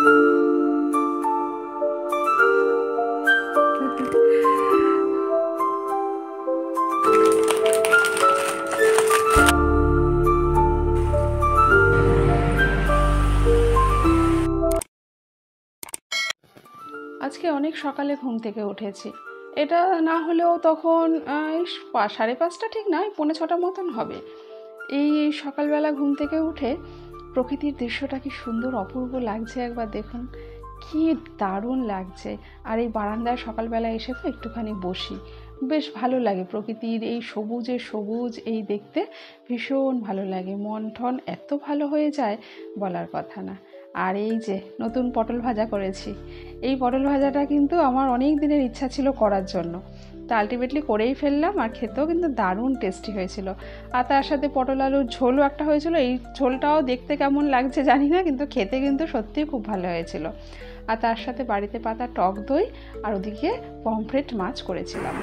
আজকে অনেক সকালে ঘুম থেকে উঠেছি। এটা না হলেও তখন 5:30 ঠিক নয়, 5:45 মতন হবে। এই সকালবেলা ঘুম থেকে উঠে প্রকৃতির দৃশ্যটা কি সুন্দর অপূর্ব লাগছে, একবার দেখুন, কি দারুণ লাগছে। আর এই বারান্দায় সকালবেলা এসে তো একটুখানি বসি, বেশ ভালো লাগে। প্রকৃতির এই সবুজে সবুজ এই দেখতে ভীষণ ভালো লাগে, মন টন এত ভালো হয়ে যায় বলার কথা না। আর এই যে নতুন পটল ভাজা করেছি, এই পটল ভাজাটা কিন্তু আমার অনেক দিনের ইচ্ছা ছিল করার জন্য, তা আলটিমেটলি করেই ফেললাম। আর খেতেও কিন্তু দারুণ টেস্টি হয়েছিল। আর তার সাথে পটল আলুর ঝোলও একটা হয়েছিল। এই ঝোলটাও দেখতে কেমন লাগছে জানি না, কিন্তু খেতে কিন্তু সত্যিই খুব ভালো হয়েছিল। আর তার সাথে বাড়িতে পাতা টক দই, আর ওদিকে পমফ্রেট মাছ করেছিলাম।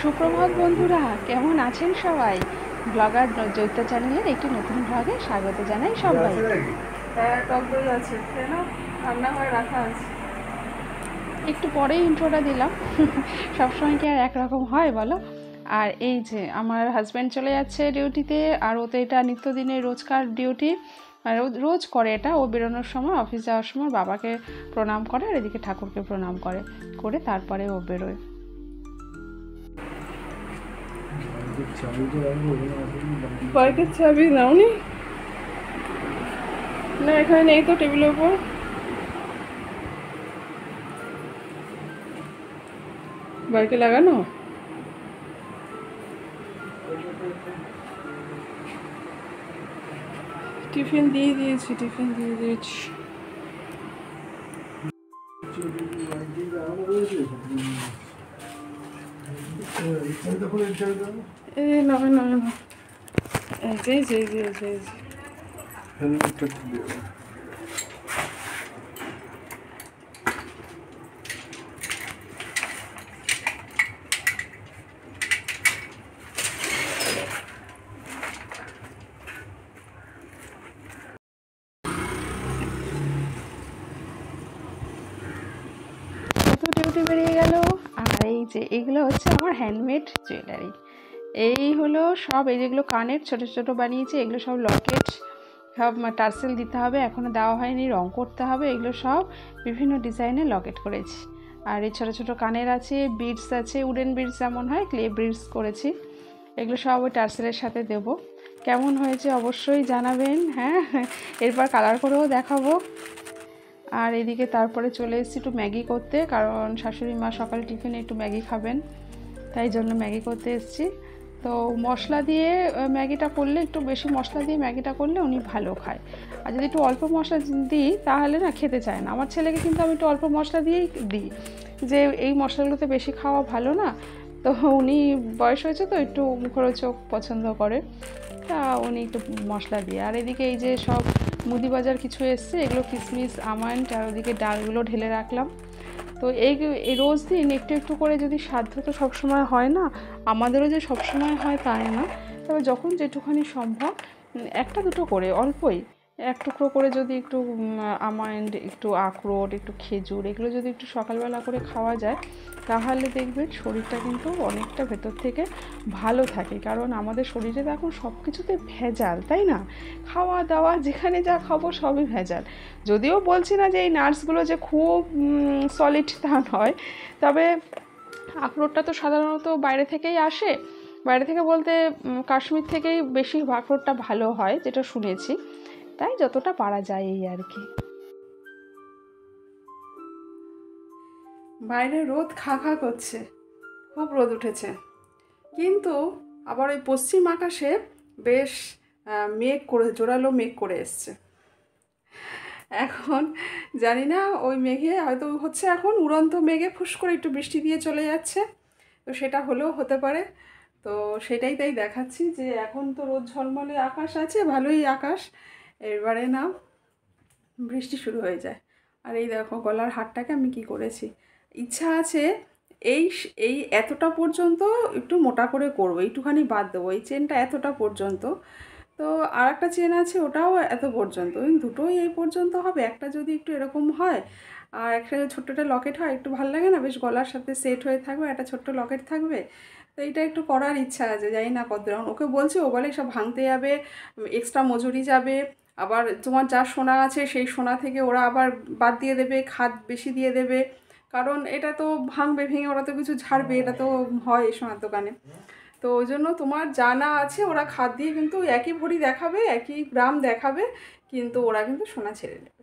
সুপ্রভাত বন্ধুরা, কেমন আছেন সবাই? ব্লগার জৈতা চ্যানেলের একটি নতুন ব্লগে স্বাগত জানাই সবাই। হ্যাঁ, টক দই আছে, কেন রান্নাঘরে রাখা আছে। একটু পরেই ইন্ট্রোটা দিলাম, সবসময় কি আর একরকম হয় বলো? আর এই যে আমার হাজব্যান্ড চলে যাচ্ছে ডিউটিতে, আর ও তো এটা নিত্যদিনের রোজকার ডিউটি, আর রোজ করে এটা। ও বেরোনোর সময়, অফিস যাওয়ার সময় বাবাকে প্রণাম করে, আর এদিকে ঠাকুরকে প্রণাম করে, করে তারপরে ও বেরোয়। বাইকের চাবি নাওনি? না, এখানে নেই তো, টেবিলের উপর। বাইকে লাগানো? টিফিন দিয়ে দিয়েছি, টিফিন দিয়ে দিয়েছি। এই নামে নামে না, এই যে হেলমেটটা খুলে ডিউটি বেরিয়ে গেল। আর এই যে এগুলো হচ্ছে আমার হ্যান্ডমেড জুয়েলারি। এই হলো সব, এই যেগুলো কানের ছোট ছোট বানিয়েছি, এগুলো সব লকেট, সব টার্সেল দিতে হবে, এখনও দেওয়া হয়নি, রং করতে হবে। এগুলো সব বিভিন্ন ডিজাইনের লকেট করেছি। আর এই ছোটো ছোটো কানের আছে, বিডস আছে, উডেন বিডস যেমন হয়, ক্লে বিডস করেছি। এগুলো সব ওই টার্সেলের সাথে দেব। কেমন হয়েছে অবশ্যই জানাবেন। হ্যাঁ, এরপর কালার করেও দেখাবো। আর এদিকে তারপরে চলে এসেছি একটু ম্যাগি করতে, কারণ শাশুড়ি মা সকালে টিফিনে একটু ম্যাগি খাবেন, তাই জন্য ম্যাগি করতে এসেছি। তো মশলা দিয়ে ম্যাগিটা করলে, একটু বেশি মশলা দিয়ে ম্যাগিটা করলে উনি ভালো খায়। আর যদি একটু অল্প মশলা দিই তাহলে না খেতে চায় না। আমার ছেলেকে কিন্তু আমি একটু অল্প মশলা দিয়েই দিই, যে এই মশলাগুলোতে বেশি খাওয়া ভালো না। তো উনি বয়স হয়েছে তো, একটু মুখরোচক পছন্দ করে, তা উনি একটু মশলা দিয়ে। আর এদিকে এই যে সব মুদি বাজার কিছু এসছে, এগুলো কিশমিশ, আমন্ড, আর ওদিকে ডালগুলো ঢেলে রাখলাম। তো এই রোজ দিন একটু একটু করে, যদি সাধ্য তো সবসময় হয় না, আমাদেরও যে সবসময় হয় তাই না, তবে যখন যেটুখানি সম্ভব একটা দুটো করে, অল্পই এক টুকরো করে যদি একটু আমন্ড, একটু আখরোট, একটু খেজুর, এগুলো যদি একটু সকালবেলা করে খাওয়া যায়, তাহলে দেখবেন শরীরটা কিন্তু অনেকটা ভেতর থেকে ভালো থাকে। কারণ আমাদের শরীরে তো এখন সব কিছুতে ভেজাল, তাই না? খাওয়া দাওয়া যেখানে যা খাবো সবই ভেজাল। যদিও বলছি না যে এই নাটসগুলো যে খুব সলিড, তা নয়, তবে আখরোটটা তো সাধারণত বাইরে থেকেই আসে। বাইরে থেকে বলতে কাশ্মীর থেকেই বেশি আখরোটটা ভালো হয়, যেটা শুনেছি, তাই যতটা পারা যায় এই আর কি। বাইরে রোদ খা খা করছে, খুব রোদ উঠেছে, কিন্তু আবার ওই পশ্চিম আকাশে বেশ মেঘ করে, জোরালো মেঘ করে এসছে। এখন জানি না, ওই মেঘে হয়তো হচ্ছে, এখন উড়ন্ত মেঘে ফুস করে একটু বৃষ্টি দিয়ে চলে যাচ্ছে, তো সেটা হলেও হতে পারে। তো সেটাই তাই দেখাচ্ছি, যে এখন তো রোদ ঝলমলে আকাশ আছে, ভালোই আকাশ, এবারে না বৃষ্টি শুরু হয়ে যায়। আর এই দেখো গলার হারটাকে আমি কি করেছি, ইচ্ছা আছে এই এই এতটা পর্যন্ত একটু মোটা করে করবো, একটুখানি বাদ দেবো, এই চেনটা এতটা পর্যন্ত। তো তো আর একটা চেন আছে, ওটাও এত পর্যন্ত, দুটোই এই পর্যন্ত হবে। একটা যদি একটু এরকম হয় আর একটা ছোট্ট একটা লকেট হয়, একটু ভালো লাগে না, বেশ গলার সাথে সেট হয়ে থাকবে, একটা ছোট্ট লকেট থাকবে। তো এইটা একটু করার ইচ্ছা আছে, জানি না কতদিন। ওকে বলছি, ও বলে সব ভাঙতে যাবে, এক্সট্রা মজুরি যাবে, আবার তোমার যা সোনা আছে সেই সোনা থেকে ওরা আবার বাদ দিয়ে দেবে, খাদ বেশি দিয়ে দেবে, কারণ এটা তো ভাঙবে, ভেঙে ওরা তো কিছু ঝাড়বে, এটা তো হয় এই সোনার দোকানে। তো ওই জন্য তোমার জানা আছে, ওরা খাদ দিয়ে কিন্তু একই ভরি দেখাবে, একই গ্রাম দেখাবে, কিন্তু ওরা কিন্তু সোনা ছেড়ে নেবে।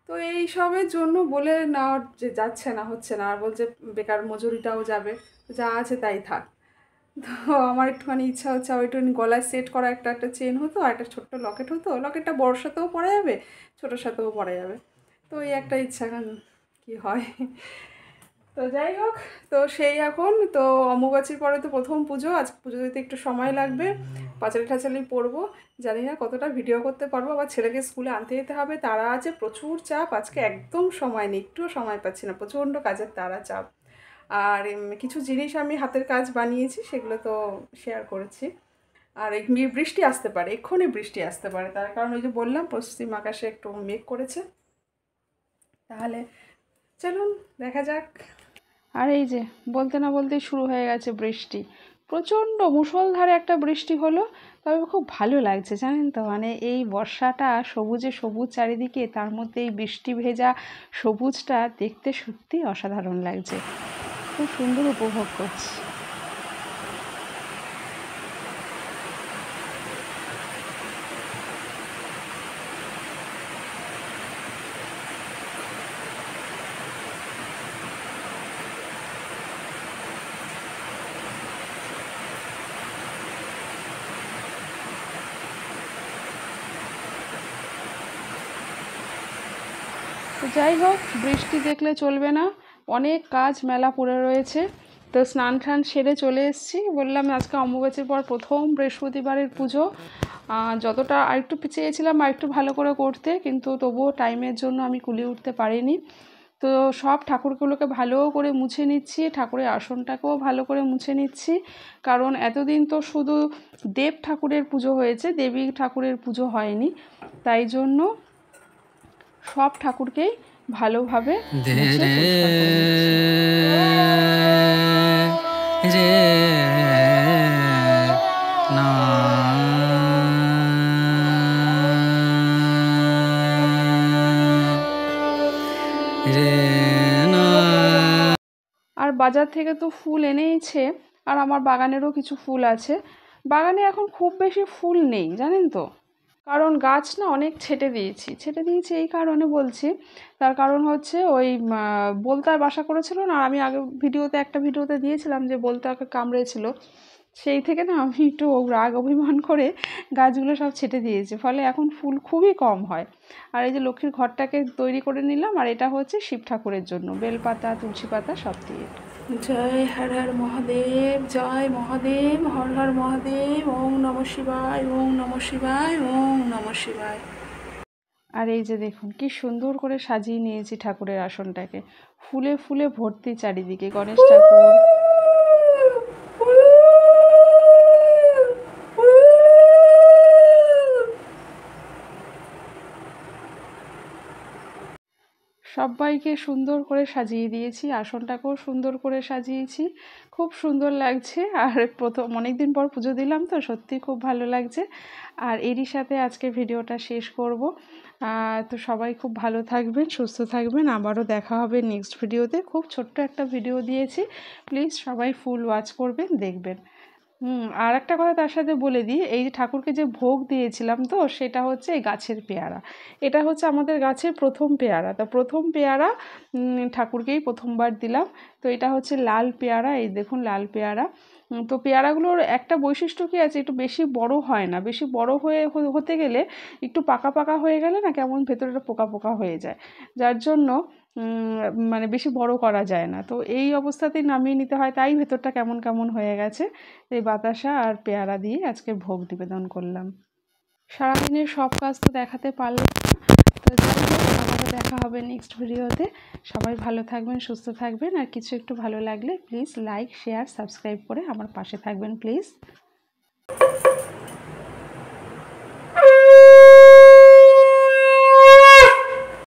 তো এই সবের জন্য বলে না, যে যাচ্ছে না, হচ্ছে না, আর বলছে বেকার মজুরিটাও যাবে, যা আছে তাই থাক। তো আমার একটুখানি ইচ্ছা হচ্ছে, ওইটু গলায় সেট করা একটা একটা চেন হতো, আর একটা ছোট্ট লকেট হতো, লকেটটা বড়োর সাথেও পরা যাবে, ছোটোর সাথেও পরা যাবে। তো এই একটা ইচ্ছা, কি হয়। তো যাই হোক, তো সেই এখন তো অম্বুবাচীর পরে তো প্রথম পুজো, আজ পুজো দিতে একটু সময় লাগবে, পাঁচালি ঠাচালি পরবো, জানি না কতটা ভিডিও করতে পারবো, আবার ছেলেকে স্কুলে আনতে যেতে হবে, তারা আছে প্রচুর চাপ, আজকে একদম সময় নেই, একটুও সময় পাচ্ছি না, প্রচণ্ড কাজের তারা চাপ। আর কিছু জিনিস আমি হাতের কাজ বানিয়েছি, সেগুলো তো শেয়ার করেছি। আর এই বৃষ্টি আসতে পারে, এক্ষুনি বৃষ্টি আসতে পারে, তার কারণ ওই যে বললাম পশ্চিম আকাশে একটু মেঘ করেছে। তাহলে চলুন দেখা যাক। আর এই যে বলতে না বলতেই শুরু হয়ে গেছে বৃষ্টি, প্রচণ্ড মুষলধারে একটা বৃষ্টি হলো। তবে খুব ভালো লাগছে জানেন তো, মানে এই বর্ষাটা সবুজে সবুজ চারিদিকে, তার মধ্যে এই বৃষ্টি ভেজা সবুজটা দেখতে সত্যি অসাধারণ লাগছে, খুব সুন্দর উপভোগ করছি। তো যাই হোক, বৃষ্টি দেখলে চলবে না, অনেক কাজ মেলা পড়ে রয়েছে। তো স্নান টান সেরে চলে এসেছি, বললাম আজকে অম্বুবাচীর পর প্রথম বৃহস্পতিবারের পুজো। যতটা আরেকটু চেয়েছিলাম আরেকটু ভালো করে করতে, কিন্তু তবুও টাইমের জন্য আমি কুলিয়ে উঠতে পারিনি। তো সব ঠাকুরগুলোকে ভালো করে মুছে নিচ্ছি, ঠাকুরের আসনটাকেও ভালো করে মুছে নিচ্ছি, কারণ এতদিন তো শুধু দেব ঠাকুরের পুজো হয়েছে, দেবী ঠাকুরের পুজো হয়নি, তাই জন্য সব ঠাকুরকেই ভালোভাবে মুছে পরিষ্কার করে নিচ্ছি। আর বাজার থেকে তো ফুল এনেইছে, আর আমার বাগানেরও কিছু ফুল আছে। বাগানে এখন খুব বেশি ফুল নেই জানেন তো, কারণ গাছ না অনেক ছেটে দিয়েছি এই কারণে বলছি, তার কারণ হচ্ছে ওই বোলতার বাসা করেছিল না, আমি আগে একটা ভিডিওতে দিয়েছিলাম যে বোলতাকে কামড়েছিল, সেই থেকে না আমি একটু রাগ অভিমান করে গাছগুলো সব ছেটে দিয়েছি, ফলে এখন ফুল খুবই কম হয়। আর এই যে লক্ষ্মীর ঘরটাকে তৈরি করে নিলাম, আর এটা হচ্ছে শিব ঠাকুরের জন্য বেলপাতা তুলসী পাতা সব দিয়ে। জয় হর হর মহাদেব, জয় মহাদেব, হর হর মহাদেব, ওম নমঃ শিবায়, ওম নমঃ শিবায়, ওম নমঃ শিবায়। আর এই যে দেখুন কি সুন্দর করে সাজিয়ে নিয়েছি ঠাকুরের আসনটাকে, ফুলে ফুলে ভর্তি চারিদিকে, গণেশ ঠাকুর। সবাইকে সুন্দর করে সাজিয়ে দিয়েছি, আসনটাকেও সুন্দর করে সাজিয়েছি, খুব সুন্দর লাগছে। আর প্রথম অনেকদিন পর পুজো দিলাম তো সত্যি খুব ভালো লাগছে। আর এরই সাথে আজকে ভিডিওটা শেষ করব। তো সবাই খুব ভালো থাকবেন, সুস্থ থাকবেন, আবারও দেখা হবে নেক্সট ভিডিওতে। খুব ছোট্ট একটা ভিডিও দিয়েছি, প্লিজ সবাই ফুল ওয়াচ করবেন, দেখবেন। আর একটা কথা তার সাথে বলে দিই, এই যে ঠাকুরকে যে ভোগ দিয়েছিলাম তো সেটা হচ্ছে এই গাছের পেয়ারা, এটা হচ্ছে আমাদের গাছের প্রথম পেয়ারা, তো প্রথম পেয়ারা ঠাকুরকেই প্রথমবার দিলাম। তো এটা হচ্ছে লাল পেয়ারা, এই দেখুন লাল পেয়ারা। তো পেয়ারাগুলোর একটা বৈশিষ্ট্য কী আছে, একটু বেশি বড় হয় না, বেশি বড় হতে গেলে একটু পাকা পাকা হয়ে গেলে না কেমন ভেতরটা পোকা পোকা হয়ে যায়, যার জন্য মানে বেশি বড় করা যায় না, তো এই অবস্থাতেই নামিয়ে নিতে হয়, তাই ভেতরটা কেমন কেমন হয়ে গেছে। এই বাতাসা আর পেয়ারা দিয়ে আজকে ভোগ নিবেদন করলাম। সারাদিনের সব কাজ তো দেখাতে পারলাম না, তো যাই হোক আবারও দেখা হবে নেক্সট ভিডিওতে। সবাই ভালো থাকবেন, সুস্থ থাকবেন, আর কিছু একটু ভালো লাগলে প্লিজ লাইক শেয়ার সাবস্ক্রাইব করে আমার পাশে থাকবেন প্লিজ।